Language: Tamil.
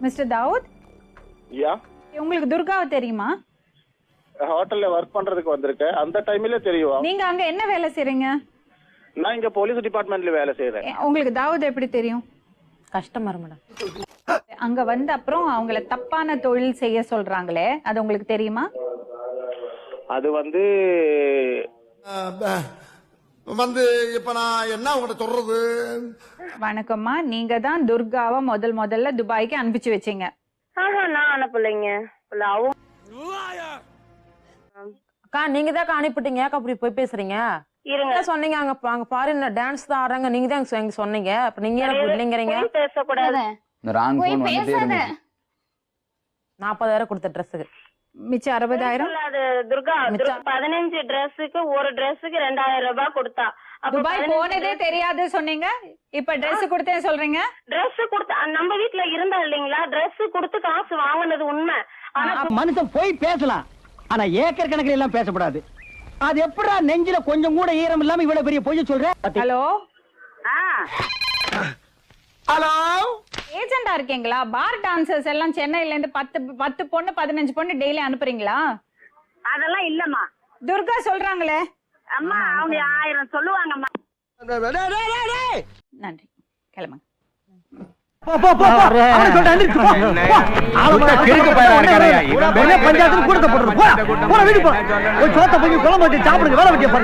மிஸ்டர் தாவூத், யா, உங்களுக்கு துர்காவை தெரியுமா? ஹோட்டல்ல ஒர்க் பண்றதுக்கு வந்திருக்கேன். அந்த டைம்ல தெரியும். நீங்க அங்க என்ன வேலை செய்றீங்க? நான் இங்க போலீஸ் டிபார்ட்மெண்ட்ல வேலை செய்யறேன். உங்களுக்கு தாவூத் எப்படி தெரியும்? Customer madam. அங்க வந்த அப்புறம் அவங்கள தப்பான தொழில் செய்ய சொல்றாங்களே, அது உங்களுக்கு தெரியுமா? அது வந்து இப்ப நான் என்ன உங்கள்கிட்ட சொல்றது? வணக்கம்மா, நீங்க தான் துர்காவை முதல்ல துபாய்க்கு அனுப்பிச்சு வச்சீங்க. நான் அனுப்பலைங்க. அக்கா நீங்க தான் அனுப்பிட்டீங்க. அக்கா அப்படி போய் பேசுறீங்க. இருங்க சொன்னீங்க அங்க பாருங்க டான்ஸ் தான் ஆடுறாங்க, நீங்க தான் சொன்னீங்க. அப்ப நீங்க இல்லைங்கிறீங்க. பேசக்கூடாது. போய் பேசாத. 40,000 கொடுத்த ட்ரெஸ்ஸுக்கு மிச்சம் 60,000. அது துர்கா 15 டிரெஸ்ஸுக்கு ஒரு டிரெஸ்ஸுக்கு 2,000 ரூபாய் கொடுத்தா. துபாய் போனதே தெரியாது சொன்னீங்க, இப்ப Dress கொடுத்தேன்னு சொல்றீங்க. டிரெஸ் கொடுத்து நம்ம வீட்டுல இருந்தா இல்லீங்களா, டிரெஸ் கொடுத்து காசு வாங்குனது உண்மை. ஆனா மனுஷன் போய் பேசலாம், ஆனா ஏக்கர் கணக்கில் எல்லாம் பேசக்கூடாது. அது எப்படா நெஞ்சில கொஞ்சம் கூட ஈரம் இல்லாம இவ்வளவு பெரிய பொய்ய சொல்ற? ஹலோ ஹலோ, ஏஜெண்டா இருக்கீங்களா? பார் டான்சர்ஸ் எல்லாம் சென்னையில இருந்து 10 பொண்ணு 15 பொண்ணு டெய்லி அனுப்புறீங்களா? அதெல்லாம் இல்லம்மா. துர்கா சொல்றாங்களே. அம்மா அவங்க 1000 சொல்லுவாங்கம்மா. நன்றி, கிளம்புங்க. பஞ்சாயத்து கூட போடுறது. வீடு போ, சோத்த போய் குழம்பு வச்சு சாப்பிடுங்க. வேலை வெட்டிய பாருங்க.